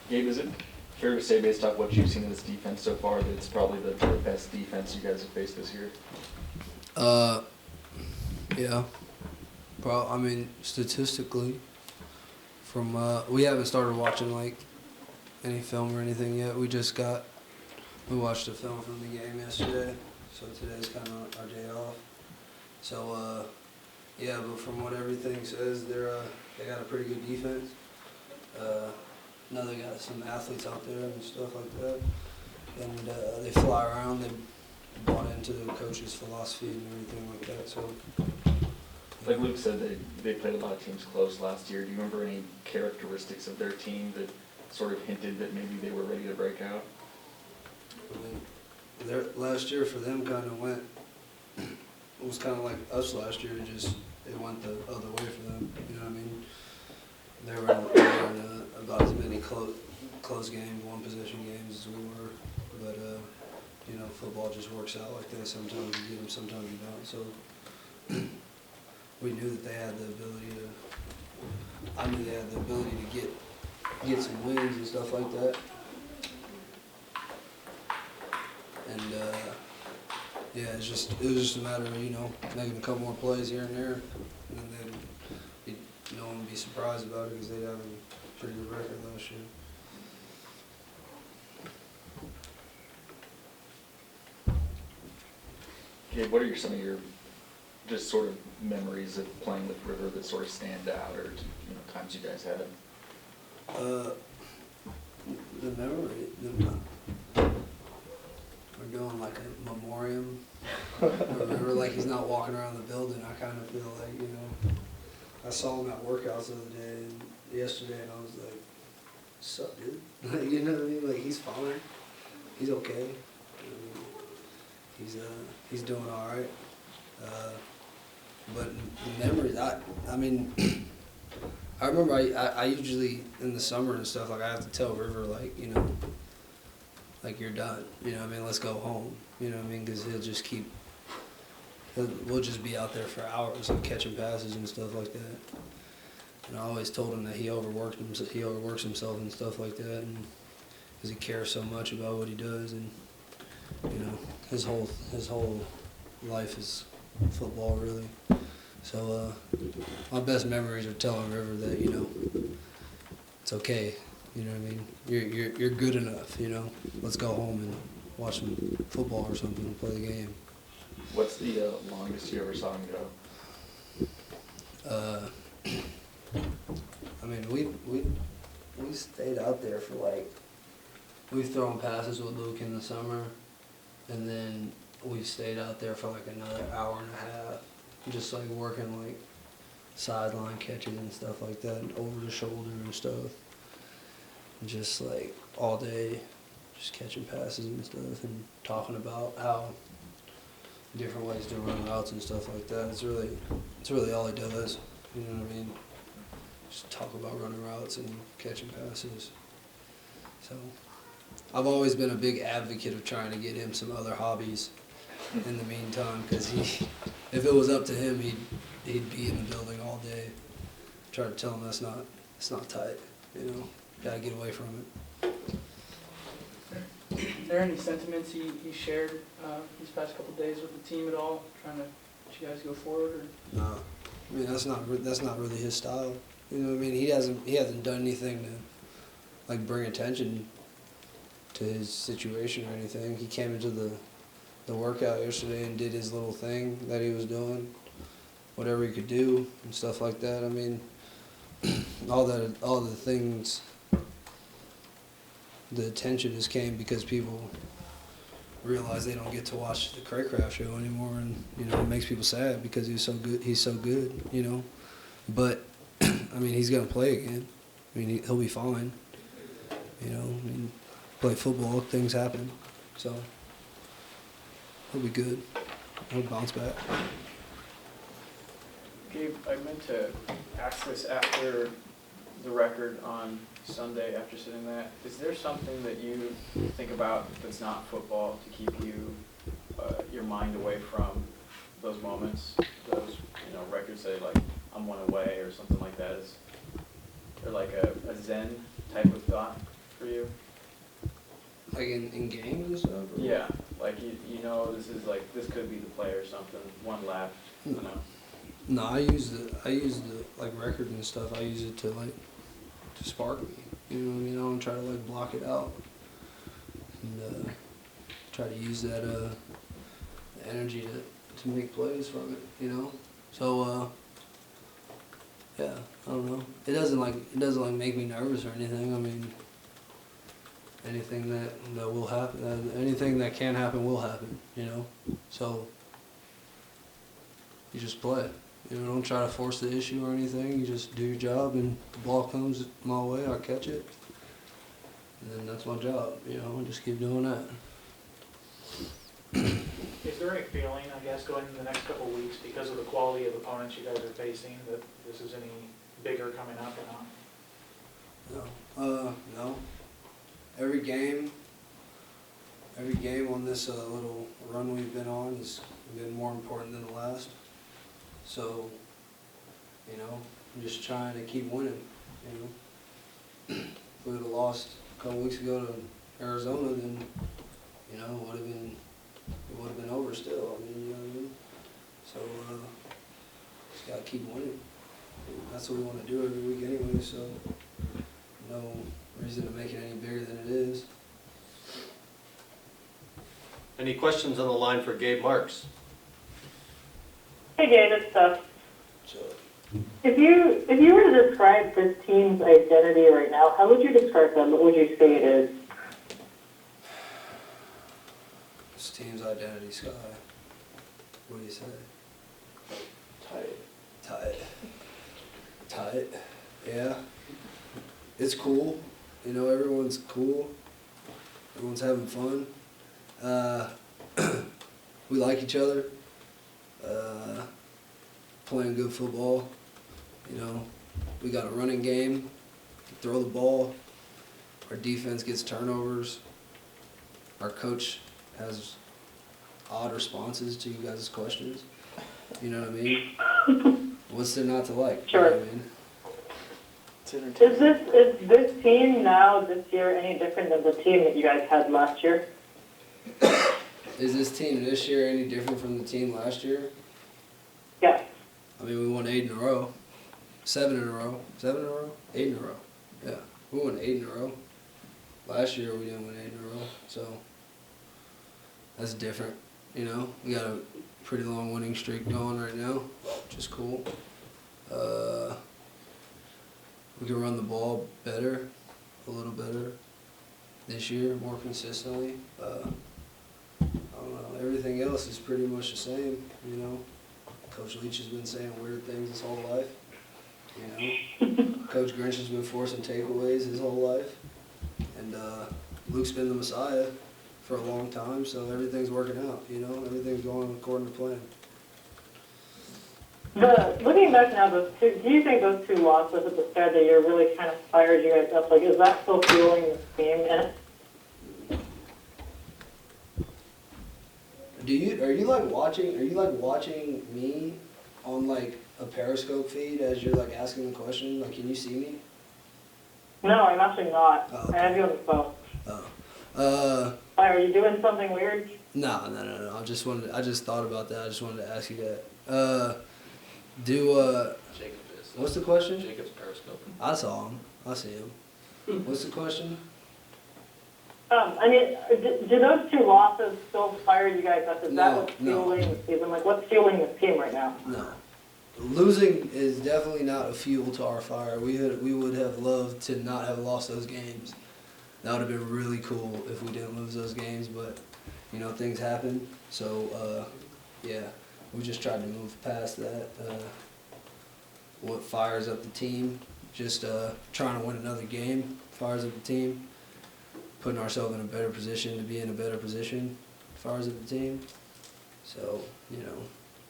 Gabe, is it fair to say, based off what you've seen in this defense so far, that it's probably the best defense you guys have faced this year? Yeah. I mean, statistically, from we haven't started watching like any film or anything yet. We watched a film from the game yesterday, so today's kind of our day off. So yeah, but from what everything says, they got a pretty good defense. Now they got some athletes out there and stuff like that, and they fly around. They bought into the coach's philosophy and everything like that. So, like Luke said, they played a lot of teams close last year. Do you remember any characteristics of their team that sort of hinted that maybe they were ready to break out? I mean, last year for them kind of went. It was kind of like us last year. It went the other way for them. You know what I mean? They were in about as many close games, one possession games as we were, but you know, football just works out like that. Sometimes you get them, sometimes you don't. So we knew that they had the ability to. I knew they had the ability to get some wins and stuff like that. And yeah, it was just a matter of, you know, making a couple more plays here and there, and then no one would be surprised about it because they have a pretty good record last year. Gabe, what are some of your just sort of memories of playing with River that sort of stand out, or times you guys had? The memory. We're doing like a memoriam. Remember, like he's not walking around the building. I kind of feel like, I saw him at workouts the other day and yesterday, and I was like, "What's up, dude?" Like, you know what I mean? Like, he's fine. He's okay. He's doing all right. But the memories, I mean, I remember I usually in the summer and stuff, like I have to tell River, like, like you're done. You know what I mean? Let's go home. You know what I mean? Because we'll just be out there for hours, like catching passes and stuff like that. And I always told him that he overworks himself and stuff like that, and because he cares so much about what he does, and his whole life is football, really. So my best memories are telling River that it's okay. You know what I mean? You're good enough. Let's go home and watch some football or something and play the game. What's the longest you ever saw him go? I mean, we stayed out there for we've thrown passes with Luke in the summer, and then we stayed out there for another hour and a half, just working sideline catches and stuff like that, and over the shoulder and stuff, and just all day, just catching passes and stuff, and talking about how different ways to run routes and stuff like that. It's really all he does. You know what I mean? Just talk about running routes and catching passes. So I've always been a big advocate of trying to get him some other hobbies in the meantime, because if it was up to him, he'd be in the building all day. Try to tell him it's not tight. Gotta get away from it. Are there any sentiments he shared these past couple of days with the team at all, trying to get you guys go forward? Or? No, I mean that's not really his style. You know what I mean? He hasn't done anything to bring attention to his situation or anything. He came into the workout yesterday and did his little thing that he was doing, whatever he could do and stuff like that. I mean, all the things. The attention just came because people realize they don't get to watch the Craycraft show anymore, and it makes people sad because he's so good. He's so good, But I mean, he's gonna play again. I mean, he'll be fine. I mean, play football, things happen, so he'll be good. He'll bounce back. Gabe, I meant to ask this after the record on Sunday, after sitting that. Is there something that you think about that's not football to keep your mind away from those moments? Those records say I'm one away or something like that. Is there a Zen type of thought? for you? Like in games and stuff? Or? Yeah, like you know this is like, this could be the play or something, one left, you know? No, I use the like record and stuff. I use it to spark me. You know what I mean? I don't try to like block it out, and try to use that energy to make plays from it. You know, so yeah, I don't know. It doesn't make me nervous or anything. I mean, anything that will happen, anything that can happen will happen. You know, so you just play. You know, don't try to force the issue or anything. You just do your job, and the ball comes my way, I catch it, and then that's my job. You know, just keep doing that. Is there any feeling, I guess, going into the next couple of weeks, because of the quality of opponents you guys are facing, that this is any bigger coming up or not? No. Every game on this little run we've been on has been more important than the last. So, you know, I'm just trying to keep winning, you know. If we would have lost a couple weeks ago to Arizona, then, you know, it would have been over still. I mean, you know what I mean? So, just gotta keep winning. That's what we want to do every week anyway, so no reason to make it any bigger than it is. Any questions on the line for Gabe Marks? Hey Gabe, it's Steph. So, If you were to describe this team's identity right now, how would you describe them? What would you say it is? this team's identity, Sky. What do you say? Tight. Yeah. It's cool. You know, everyone's cool. Everyone's having fun. We like each other. Playing good football. You know, we got a running game. Throw the ball. Our defense gets turnovers. Our coach has odd responses to you guys' questions. You know what I mean? What's there not to like? Sure. You know what I mean? Is this team now this year any different than the team that you guys had last year? Is this team this year any different from the team last year? Yes. I mean, we won 8 in a row. 7 in a row. 7 in a row? 8 in a row. Yeah. We won 8 in a row. Last year we didn't win 8 in a row. So that's different. You know, we got a pretty long winning streak going right now, which is cool. We can run the ball better, a little better this year, more consistently. I don't know. Everything else is pretty much the same, you know. Coach Leach has been saying weird things his whole life, you know. Coach Grinch has been forcing takeaways his whole life. And Luke's been the Messiah for a long time, so everything's working out, you know. Everything's going according to plan. Looking back now, do you think those two losses at the start of the year really kind of fired you guys up? Like, is that still fueling this team? And Are you watching me on like a Periscope feed as you're like asking the question? Like, can you see me? no, I'm actually not. Oh, okay. I have you on the phone. Oh. Why, are you doing something weird? No. I just thought about that. I just wanted to ask you that. Jacob is. What's the question? Jacob's periscoping. I saw him. I see him. What's the question? I mean, do those two losses still fire you guys up? Is that what's fueling the season? Like, what's fueling this team right now? No. Losing is definitely not a fuel to our fire. We would have loved to not have lost those games. That would have been really cool if we didn't lose those games, but, you know, things happen. So, yeah, we just tried to move past that. What fires up the team, just trying to win another game fires up the team. Putting ourselves in a better position to be in a better position fires up the team. So, you know,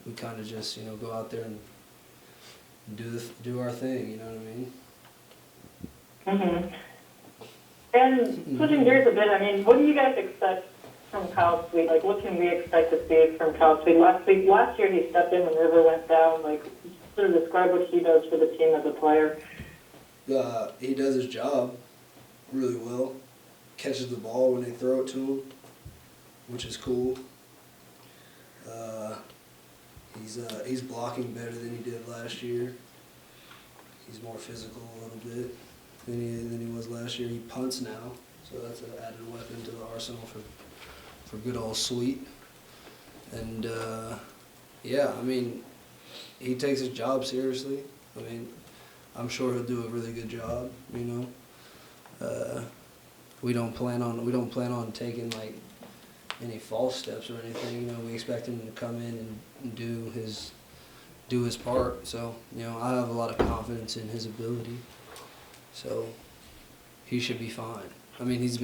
we kind of just, you know, go out there and do our thing, you know what I mean? Mm-hmm. And switching gears a bit, I mean, what do you guys expect from Kyle Sweet? Like, what can we expect to see from Kyle Sweet? Last year he stepped in when River went down. Like, sort of describe what he does for the team as a player. He does his job. really well. Catches the ball when they throw it to him, which is cool. He's blocking better than he did last year. He's more physical a little bit than he was last year. He punts now, so that's an added weapon to the arsenal for good old Sweet. And yeah, I mean, he takes his job seriously. I mean, I'm sure he'll do a really good job. You know, we don't plan on taking like any false steps or anything. You know, we expect him to come in and do his part. So, you know, I have a lot of confidence in his ability. So he should be fine. I mean, he's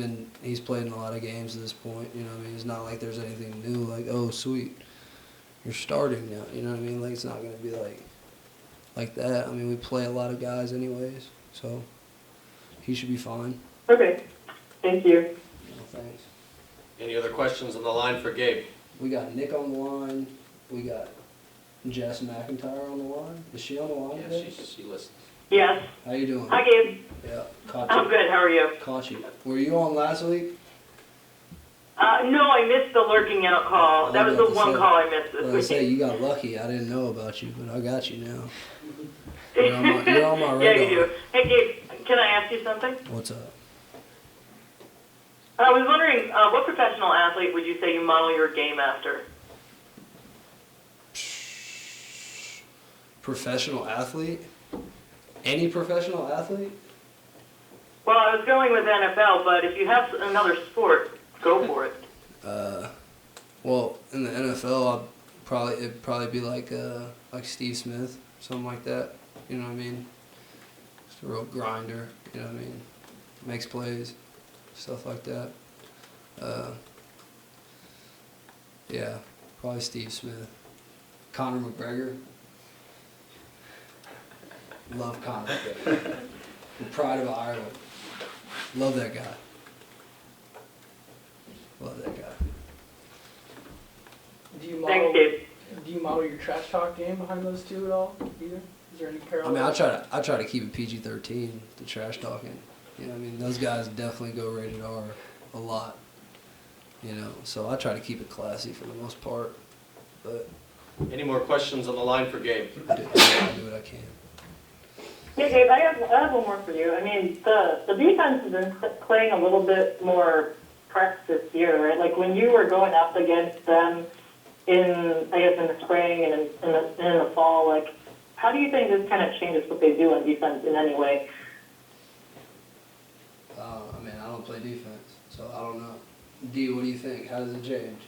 played in a lot of games at this point. You know, I mean, it's not like there's anything new. Like, oh, Sweet, you're starting now. You know what I mean? Like, it's not gonna be like that. I mean, we play a lot of guys anyways, so he should be fine. Okay, thank you. No, thanks. Any other questions on the line for Gabe? We got Nick on the line. We got Jess McIntyre on the line. Is she on the line Yeah, today? she listens. Yes. How you doing? Hi, Gabe. Yeah, caught I'm you. good. How are you? Caught you. Were you on last week? No, I missed the lurking out call. That was the one call I missed Well, I this say week. you got lucky. I didn't know about you, but I got you now. You're on my Yeah, radar. you do. Hey, Gabe, can I ask you something? What's up? I was wondering, what professional athlete would you say you model your game after? Professional athlete? Any professional athlete? Well, I was going with NFL, but if you have another sport, go for it. Well, in the NFL, it'd probably be like Steve Smith, something like that. You know what I mean? Just a real grinder. You know what I mean? Makes plays, stuff like that. Yeah, probably Steve Smith. Conor McGregor. Love Conor McGregor. The pride of Ireland. Love that guy. Love that guy. Thanks, Gabe. Do you model your trash talk game behind those two at all, either? Is there any I parallel? mean, I try to keep it PG-13, the trash talking. You know what I mean? Those guys definitely go rated R a lot. You know, so I try to keep it classy for the most part. But Any more questions on the line for Gabe? I do what I can. Hey, Gabe, I have one more for you. I mean, the defense has been playing a little bit more press this year, right? Like when you were going up against them in the spring and in the fall, like how do you think this kind of changes what they do on defense in any way? I mean, I don't play defense, so I don't know. D, what do you think? How does it change?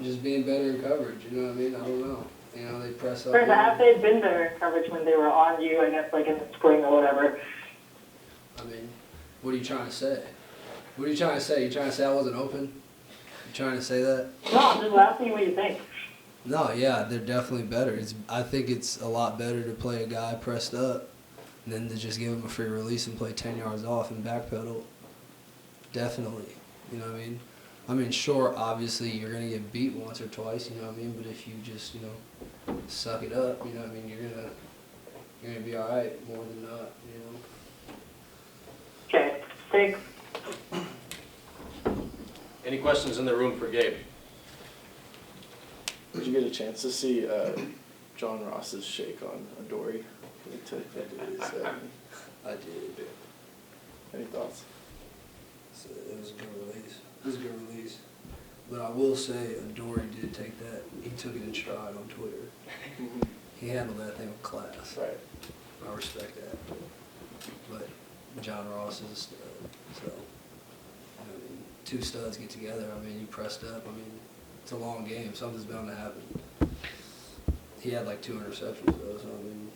Just being better in coverage, you know what I mean? I don't know. You know, they press up. Have they been better in coverage when they were on you, I guess, like in the spring or whatever? I mean, what are you trying to say? What are you trying to say? You trying to say I wasn't open? You trying to say that? No, I'm just asking you what you think. No, yeah, they're definitely better. I think it's a lot better to play a guy pressed up than to just give him a free release and play 10 yards off and backpedal. Definitely. You know what I mean? I mean, sure, obviously you're going to get beat once or twice, you know what I mean? But if you just, you know, suck it up, you know what I mean? You're going to be all right more than not, you know? Okay, thanks. Any questions in the room for Gabe? Did you get a chance to see John Ross's shake on Adoree? He took I did. Any thoughts? So it was a good release. It was a good release. But I will say, Adoree did take that. He took it in stride on Twitter. He handled that thing with class. Right. I respect that. But John Ross is a stud. So, I mean, two studs get together. I mean, you pressed up. I mean, it's a long game. Something's bound to happen. He had like 2 interceptions though, so I mean,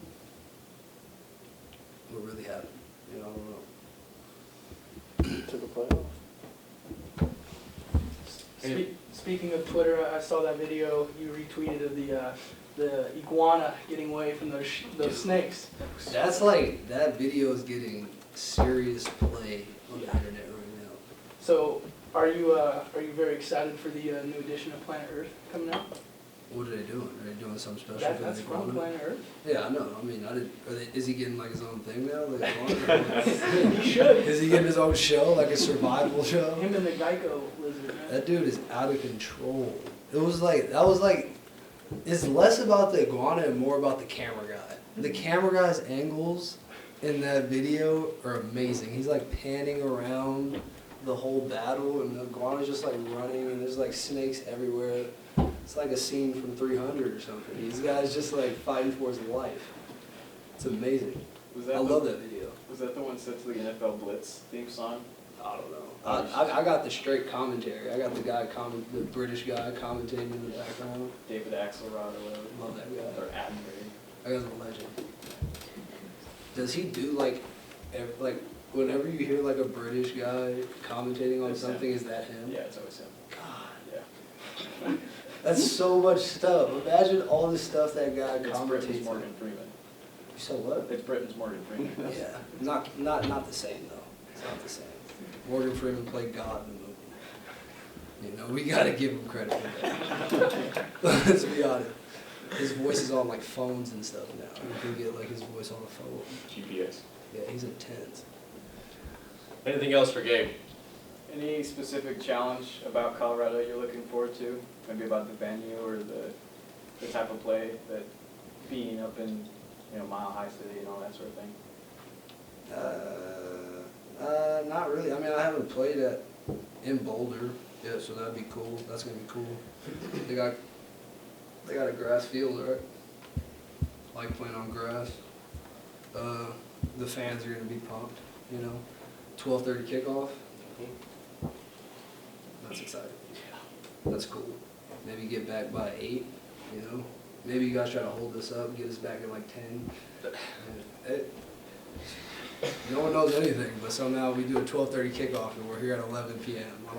what really happened? You know, I don't know. Took a play off. Speaking of Twitter, I saw that video you retweeted of the iguana getting away from those snakes. That's like, that video is getting serious play on the internet right now. So, are you very excited for the new edition of Planet Earth coming out? What are they doing? Are they doing something special That, for that's the from iguana? Planet Earth. Yeah, I know. I mean, is he getting like his own thing now? Like, iguana? He should. Is he getting his own show, like a survival show? Him and the Geico lizard, man. That dude is out of control. It's less about the iguana and more about the camera guy. The camera guy's angles in that video are amazing. He's like panning around the whole battle, and the iguana's just like running, and there's like snakes everywhere. It's like a scene from 300 or something. These guys just like fighting for his life. It's amazing. I love that video. Was that the one set to the NFL Blitz theme song? I don't know. I got the straight commentary. I got the British guy commentating in the background. David Axelrod or whatever. Love that guy. Or Admiral. That guy's a legend. Does he do like whenever you hear like a British guy commentating on It's something, him. is that him? Yeah, it's always him. God, Yeah. that's so much stuff. Imagine all the stuff that guy It's Britain's commentates. Morgan Freeman. So what? It's Britain's Morgan Freeman. Yeah, not the same though. It's not the same. Morgan Freeman played God in the movie. You know, we gotta give him credit for that. Let's be honest. His voice is on like phones and stuff now. You can get like his voice on a phone. GPS. Yeah, he's intense. Anything else for Gabe? Any specific challenge about Colorado you're looking forward to? Maybe about the venue or the type of play that being up in, Mile High City and all that sort of thing? Not really. I mean, I haven't played in Boulder yet, so that'd be cool. That's gonna be cool. They got a grass field, right? Like playing on grass. The fans are gonna be pumped. 12:30 kickoff. That's exciting. That's cool. Maybe get back by 8. Maybe you guys try to hold this up and get us back at like 10. No one knows anything, but somehow we do a 12:30 kickoff and we're here at 11 p.m. I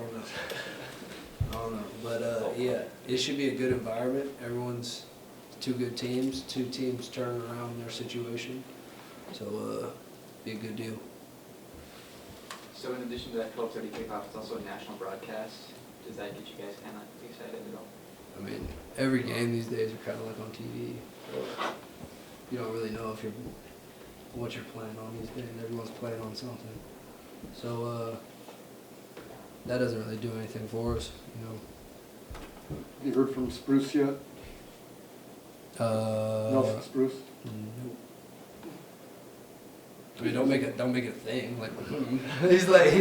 don't know. But yeah, it should be a good environment. Everyone's two good teams, two teams turning around their situation. So be a good deal. So in addition to that 12:30 kickoff, it's also a national broadcast. Does that get you guys kind of excited at all? I mean, every game these days are kind of like on TV. You don't really know what you're playing on these days. Everyone's playing on something. So that doesn't really do anything for us, You heard from Spruce yet? Nelson Spruce? Nope. I mean, don't make it a thing. Like, he's like,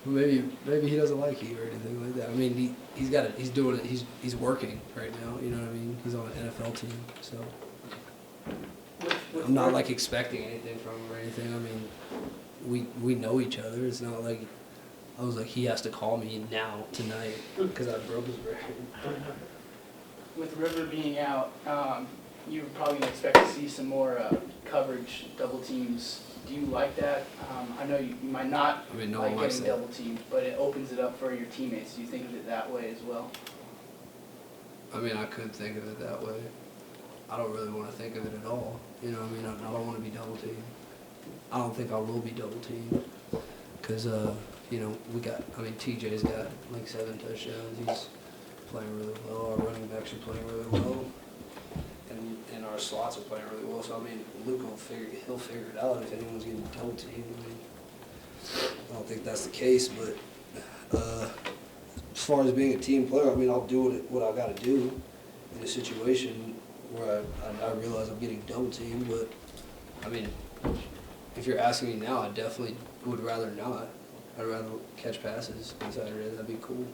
maybe he doesn't like you or anything like that. I mean, he's doing it. He's working right now. You know what I mean? He's on an NFL team, so I'm not like expecting anything from him or anything. I mean, we know each other. It's not like I was like he has to call me now tonight because I broke his record. With River being out, you're probably gonna expect to see some more coverage, double teams. Do you like that? I know you might not No like one likes getting that. double teamed, but it opens it up for your teammates. Do you think of it that way as well? I mean, I could think of it that way. I don't really want to think of it at all. I don't want to be double teamed. I don't think I will be double teamed because, TJ's got like 7 touchdowns. He's playing really well. Our running backs are playing really well. And our slots are playing really well. So, Luke he'll figure it out if anyone's getting double teamed. I don't think that's the case, but as far as being a team player, I'll do what I got to do in a situation where I realize I'm getting double teamed. But if you're asking me now, I definitely would rather not. I'd rather catch passes on Saturday. That'd be cool.